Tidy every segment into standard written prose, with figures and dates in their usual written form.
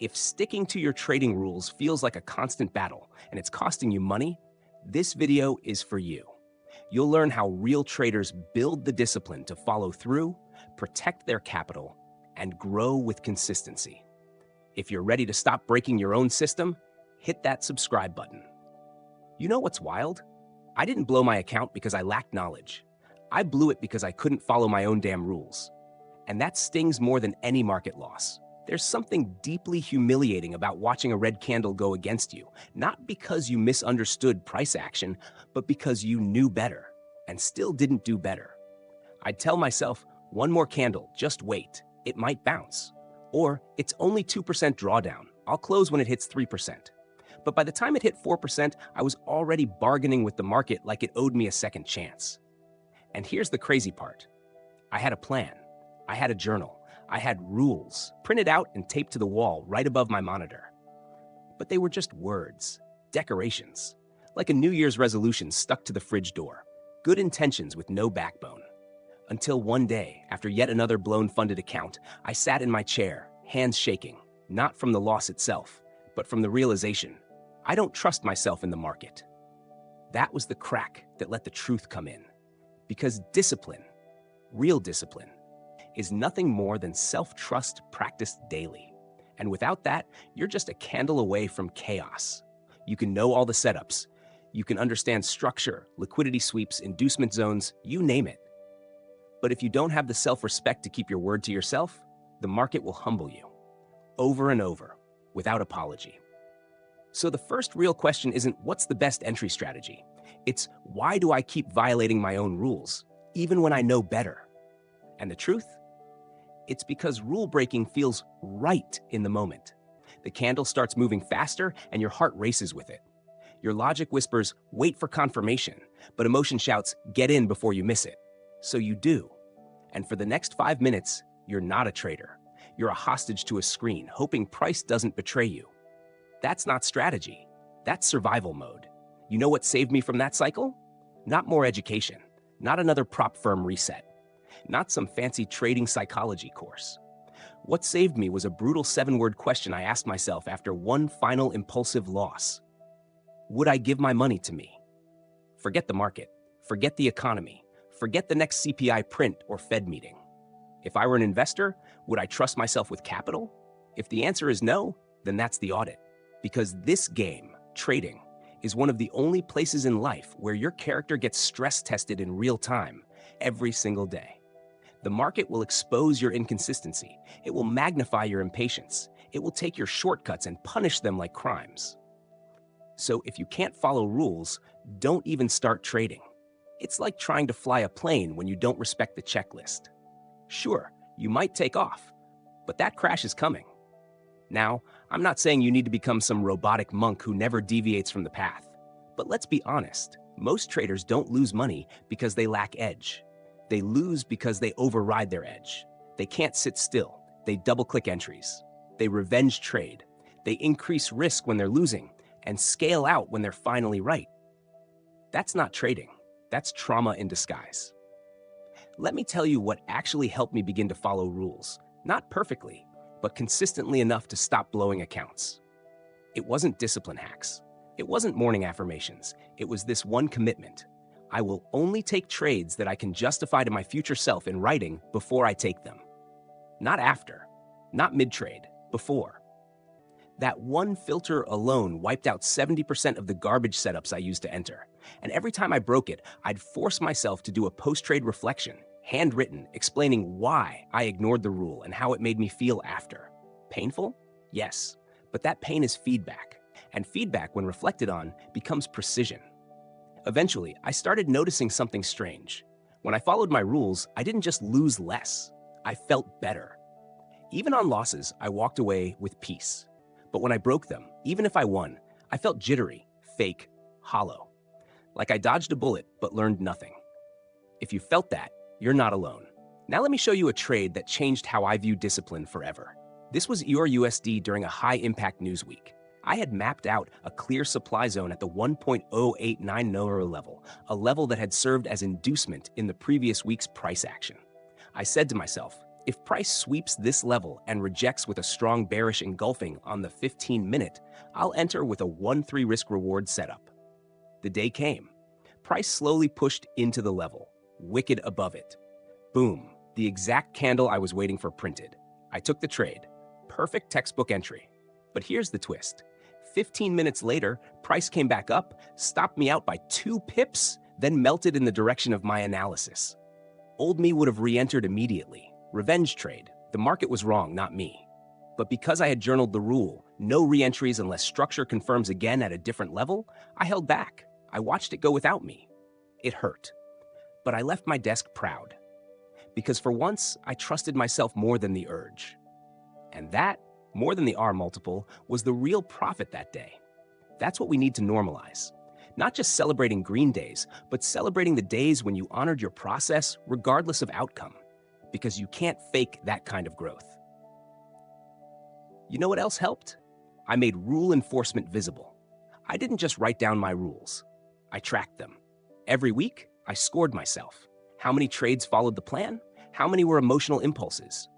If sticking to your trading rules feels like a constant battle and it's costing you money, this video is for you. You'll learn how real traders build the discipline to follow through, protect their capital, and grow with consistency. If you're ready to stop breaking your own system, hit that subscribe button. You know what's wild? I didn't blow my account because I lacked knowledge. I blew it because I couldn't follow my own damn rules. And that stings more than any market loss. There's something deeply humiliating about watching a red candle go against you, not because you misunderstood price action, but because you knew better and still didn't do better. I'd tell myself, one more candle, just wait, it might bounce. Or, it's only 2% drawdown, I'll close when it hits 3%. But by the time it hit 4%, I was already bargaining with the market like it owed me a second chance. And here's the crazy part. I had a plan. I had a journal. I had rules printed out and taped to the wall right above my monitor. But they were just words, decorations, like a New Year's resolution stuck to the fridge door. Good intentions with no backbone. Until one day, after yet another blown funded account, I sat in my chair, hands shaking, not from the loss itself, but from the realization, I don't trust myself in the market. That was the crack that let the truth come in. Because discipline, real discipline, is nothing more than self-trust practiced daily. And without that, you're just a candle away from chaos. You can know all the setups. You can understand structure, liquidity sweeps, inducement zones, you name it. But if you don't have the self-respect to keep your word to yourself, the market will humble you, over and over, without apology. So the first real question isn't what's the best entry strategy? It's why do I keep violating my own rules, even when I know better? And the truth? It's because rule breaking feels right in the moment. The candle starts moving faster and your heart races with it. Your logic whispers, wait for confirmation, but emotion shouts, get in before you miss it. So you do. And for the next 5 minutes, you're not a trader. You're a hostage to a screen, hoping price doesn't betray you. That's not strategy. That's survival mode. You know what saved me from that cycle? Not more education, not another prop firm reset, not some fancy trading psychology course. What saved me was a brutal 7-word question I asked myself after one final impulsive loss. Would I give my money to me? Forget the market, forget the economy, forget the next CPI print or Fed meeting. If I were an investor, would I trust myself with capital? If the answer is no, then that's the audit. Because this game, trading, is one of the only places in life where your character gets stress tested in real time, every single day. The market will expose your inconsistency. It will magnify your impatience. It will take your shortcuts and punish them like crimes. So if you can't follow rules, don't even start trading. It's like trying to fly a plane when you don't respect the checklist. Sure, you might take off, but that crash is coming. Now, I'm not saying you need to become some robotic monk who never deviates from the path. But let's be honest, most traders don't lose money because they lack edge. They lose because they override their edge. They can't sit still. They double-click entries. They revenge trade. They increase risk when they're losing and scale out when they're finally right. That's not trading. That's trauma in disguise. Let me tell you what actually helped me begin to follow rules. Not perfectly, but consistently enough to stop blowing accounts. It wasn't discipline hacks. It wasn't morning affirmations. It was this one commitment. I will only take trades that I can justify to my future self in writing before I take them. Not after, not mid-trade, before. That one filter alone wiped out 70% of the garbage setups I used to enter. And every time I broke it, I'd force myself to do a post-trade reflection, handwritten, explaining why I ignored the rule and how it made me feel after. Painful? Yes, but that pain is feedback. And feedback, when reflected on, becomes precision. Eventually, I started noticing something strange. When I followed my rules, I didn't just lose less. I felt better. Even on losses, I walked away with peace. But when I broke them, even if I won, I felt jittery, fake, hollow. Like I dodged a bullet, but learned nothing. If you felt that, you're not alone. Now let me show you a trade that changed how I view discipline forever. This was EUR/USD during a high-impact news week. I had mapped out a clear supply zone at the $1.089 level, a level that had served as inducement in the previous week's price action. I said to myself, If price sweeps this level and rejects with a strong bearish engulfing on the 15-minute, I'll enter with a 1-3 risk-reward setup. The day came. Price slowly pushed into the level, wicked above it. Boom, the exact candle I was waiting for printed. I took the trade. Perfect textbook entry. But here's the twist. 15 minutes later, price came back up, stopped me out by 2 pips, then melted in the direction of my analysis. Old me would have re-entered immediately. Revenge trade. The market was wrong, not me. But because I had journaled the rule, no re-entries unless structure confirms again at a different level, I held back. I watched it go without me. It hurt. But I left my desk proud. Because for once, I trusted myself more than the urge. And that, more than the R multiple, was the real profit that day. That's what we need to normalize. Not just celebrating green days, but celebrating the days when you honored your process regardless of outcome. Because you can't fake that kind of growth. You know what else helped? I made rule enforcement visible. I didn't just write down my rules. I tracked them. Every week, I scored myself. How many trades followed the plan? How many were emotional impulses?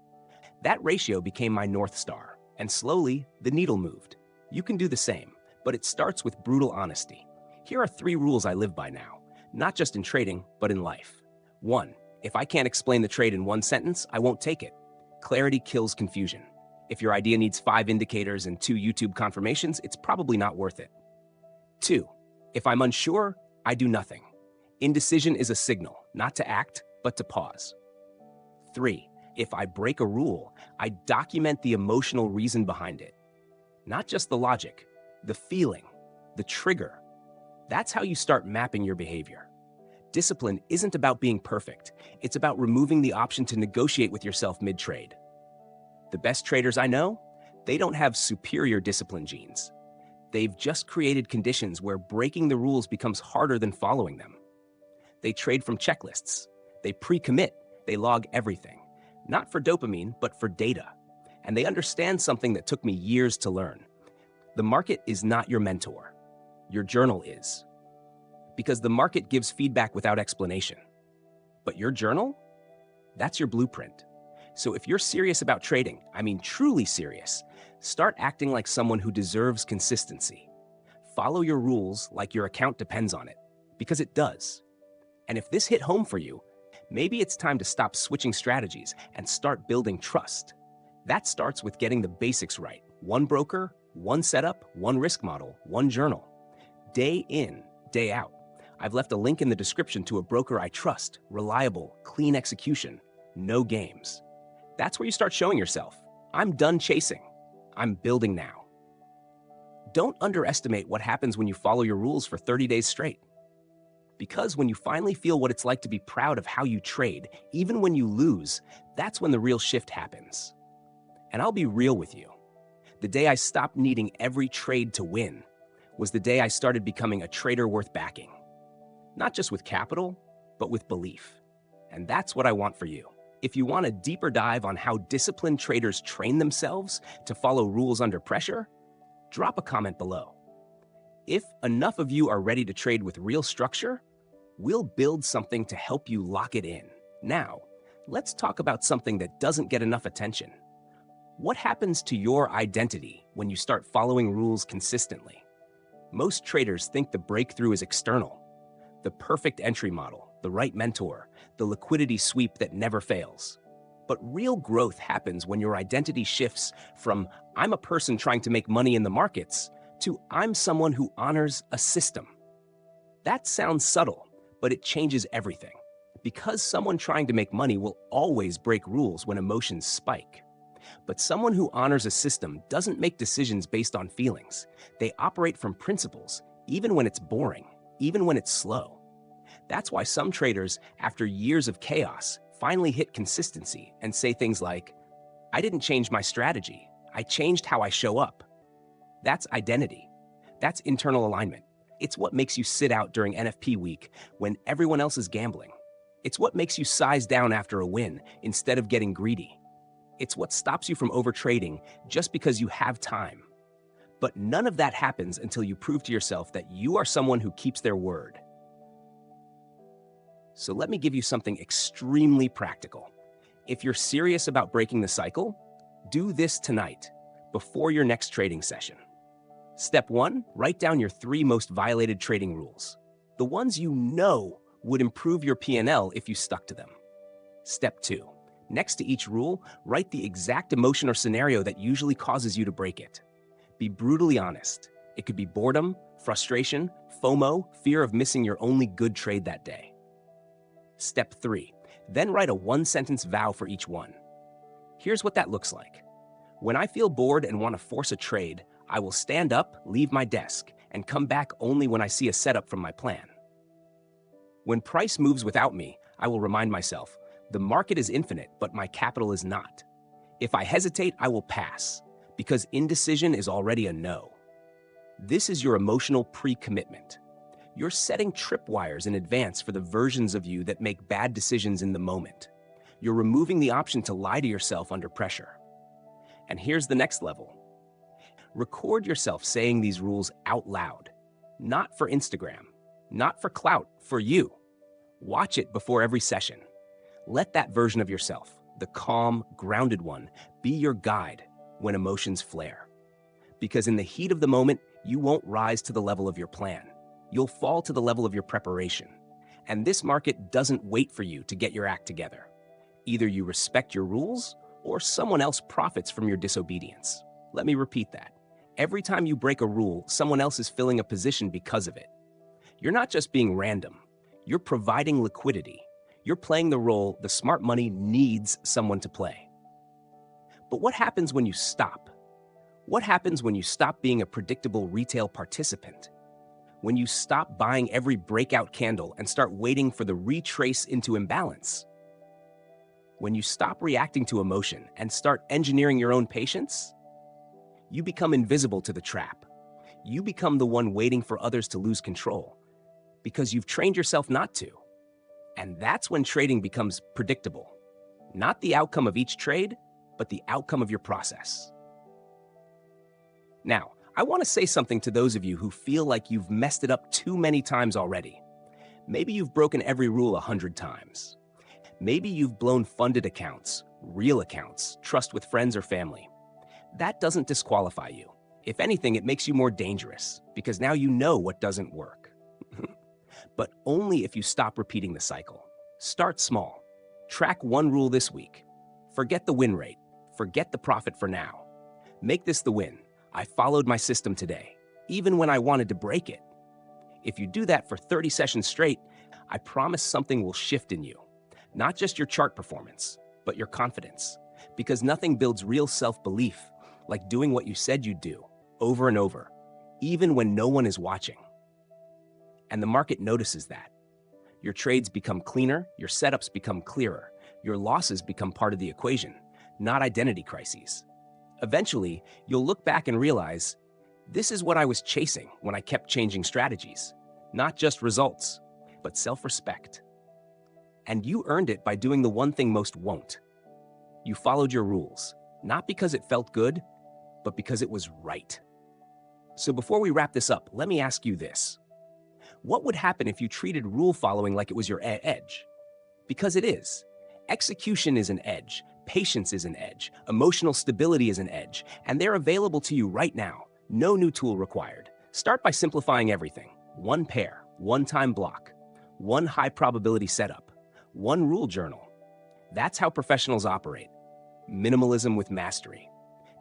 That ratio became my North Star, and slowly, the needle moved. You can do the same, but it starts with brutal honesty. Here are 3 rules I live by now, not just in trading, but in life. 1. If I can't explain the trade in 1 sentence, I won't take it. Clarity kills confusion. If your idea needs 5 indicators and 2 YouTube confirmations, it's probably not worth it. 2. If I'm unsure, I do nothing. Indecision is a signal, not to act, but to pause. 3. If I break a rule, I document the emotional reason behind it. Not just the logic, the feeling, the trigger. That's how you start mapping your behavior. Discipline isn't about being perfect. It's about removing the option to negotiate with yourself mid-trade. The best traders I know, they don't have superior discipline genes. They've just created conditions where breaking the rules becomes harder than following them. They trade from checklists. They pre-commit. They log everything. Not for dopamine, but for data. And they understand something that took me years to learn. The market is not your mentor. Your journal is. Because the market gives feedback without explanation. But your journal? That's your blueprint. So if you're serious about trading, I mean truly serious, start acting like someone who deserves consistency. Follow your rules like your account depends on it, because it does. And if this hit home for you, maybe it's time to stop switching strategies and start building trust. That starts with getting the basics right. 1 broker, 1 setup, 1 risk model, 1 journal. Day in, day out. I've left a link in the description to a broker I trust, reliable, clean execution, no games. That's where you start showing yourself. I'm done chasing. I'm building now. Don't underestimate what happens when you follow your rules for 30 days straight. Because when you finally feel what it's like to be proud of how you trade, even when you lose, that's when the real shift happens. And I'll be real with you. The day I stopped needing every trade to win was the day I started becoming a trader worth backing. Not just with capital, but with belief. And that's what I want for you. If you want a deeper dive on how disciplined traders train themselves to follow rules under pressure, drop a comment below. If enough of you are ready to trade with real structure, we'll build something to help you lock it in. Now, let's talk about something that doesn't get enough attention. What happens to your identity when you start following rules consistently? Most traders think the breakthrough is external. The perfect entry model, the right mentor, the liquidity sweep that never fails. But real growth happens when your identity shifts from I'm a person trying to make money in the markets to I'm someone who honors a system. That sounds subtle, but it changes everything. Because someone trying to make money will always break rules when emotions spike. But someone who honors a system doesn't make decisions based on feelings. They operate from principles, even when it's boring, even when it's slow. That's why some traders, after years of chaos, finally hit consistency and say things like, I didn't change my strategy, I changed how I show up. That's identity. That's internal alignment. It's what makes you sit out during NFP week when everyone else is gambling. It's what makes you size down after a win instead of getting greedy. It's what stops you from overtrading just because you have time. But none of that happens until you prove to yourself that you are someone who keeps their word. So let me give you something extremely practical. If you're serious about breaking the cycle, do this tonight, before your next trading session. Step 1, write down your 3 most violated trading rules, the ones you know would improve your P&L if you stuck to them. Step 2, next to each rule, write the exact emotion or scenario that usually causes you to break it. Be brutally honest. It could be boredom, frustration, FOMO, fear of missing your only good trade that day. Step 3, then write a 1-sentence vow for each one. Here's what that looks like. When I feel bored and want to force a trade, I will stand up, leave my desk, and come back only when I see a setup from my plan. When price moves without me, I will remind myself, the market is infinite, but my capital is not. If I hesitate, I will pass, because indecision is already a no. This is your emotional pre-commitment. You're setting tripwires in advance for the versions of you that make bad decisions in the moment. You're removing the option to lie to yourself under pressure. And here's the next level. Record yourself saying these rules out loud. Not for Instagram, not for clout, for you. Watch it before every session. Let that version of yourself, the calm, grounded one, be your guide when emotions flare. Because in the heat of the moment, you won't rise to the level of your plan. You'll fall to the level of your preparation. And this market doesn't wait for you to get your act together. Either you respect your rules, or someone else profits from your disobedience. Let me repeat that. Every time you break a rule, someone else is filling a position because of it. You're not just being random. You're providing liquidity. You're playing the role the smart money needs someone to play. But what happens when you stop? What happens when you stop being a predictable retail participant? When you stop buying every breakout candle and start waiting for the retrace into imbalance? When you stop reacting to emotion and start engineering your own patience? You become invisible to the trap. You become the one waiting for others to lose control, because you've trained yourself not to. And that's when trading becomes predictable. Not the outcome of each trade, but the outcome of your process. Now, I want to say something to those of you who feel like you've messed it up too many times already. Maybe you've broken every rule 100 times. Maybe you've blown funded accounts, real accounts, trust with friends or family. That doesn't disqualify you. If anything, it makes you more dangerous, because now you know what doesn't work. But only if you stop repeating the cycle. Start small. Track 1 rule this week. Forget the win rate. Forget the profit for now. Make this the win. I followed my system today, even when I wanted to break it. If you do that for 30 sessions straight, I promise something will shift in you. Not just your chart performance, but your confidence. Because nothing builds real self-belief like doing what you said you'd do, over and over, even when no one is watching. And the market notices that. Your trades become cleaner, your setups become clearer, your losses become part of the equation, not identity crises. Eventually, you'll look back and realize, this is what I was chasing when I kept changing strategies. Not just results, but self-respect. And you earned it by doing the one thing most won't. You followed your rules, not because it felt good, but because it was right. So before we wrap this up, let me ask you this. What would happen if you treated rule following like it was your edge? Because it is. Execution is an edge, patience is an edge, emotional stability is an edge, and they're available to you right now. No new tool required. Start by simplifying everything. One pair, one time block, one high probability setup, one rule journal. That's how professionals operate. Minimalism with mastery.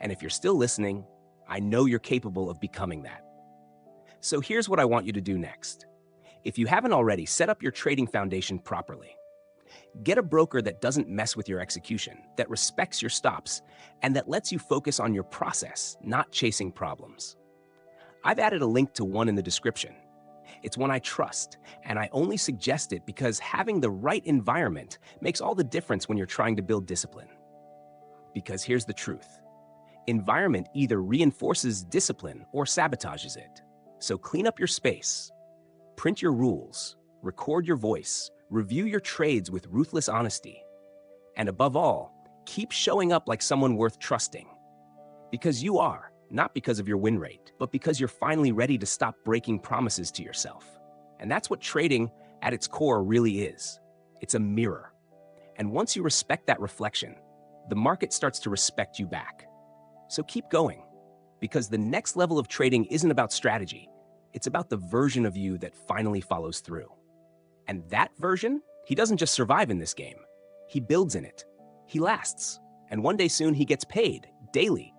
And if you're still listening, I know you're capable of becoming that. So here's what I want you to do next. If you haven't already, set up your trading foundation properly. Get a broker that doesn't mess with your execution, that respects your stops, and that lets you focus on your process, not chasing problems. I've added a link to one in the description. It's one I trust, and I only suggest it because having the right environment makes all the difference when you're trying to build discipline. Because here's the truth. Environment either reinforces discipline or sabotages it. So clean up your space. Print your rules, record your voice, review your trades with ruthless honesty. And above all, keep showing up like someone worth trusting. Because you are, not because of your win rate, but because you're finally ready to stop breaking promises to yourself. And that's what trading at its core really is. It's a mirror. And once you respect that reflection, the market starts to respect you back. So keep going, because the next level of trading isn't about strategy. It's about the version of you that finally follows through. And that version, he doesn't just survive in this game. He builds in it. He lasts. And one day soon he gets paid, daily.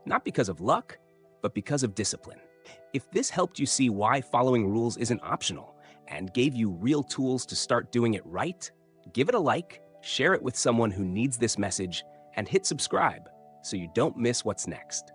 Not because of luck, but because of discipline. If this helped you see why following rules isn't optional and gave you real tools to start doing it right, give it a like, share it with someone who needs this message, and hit subscribe so you don't miss what's next.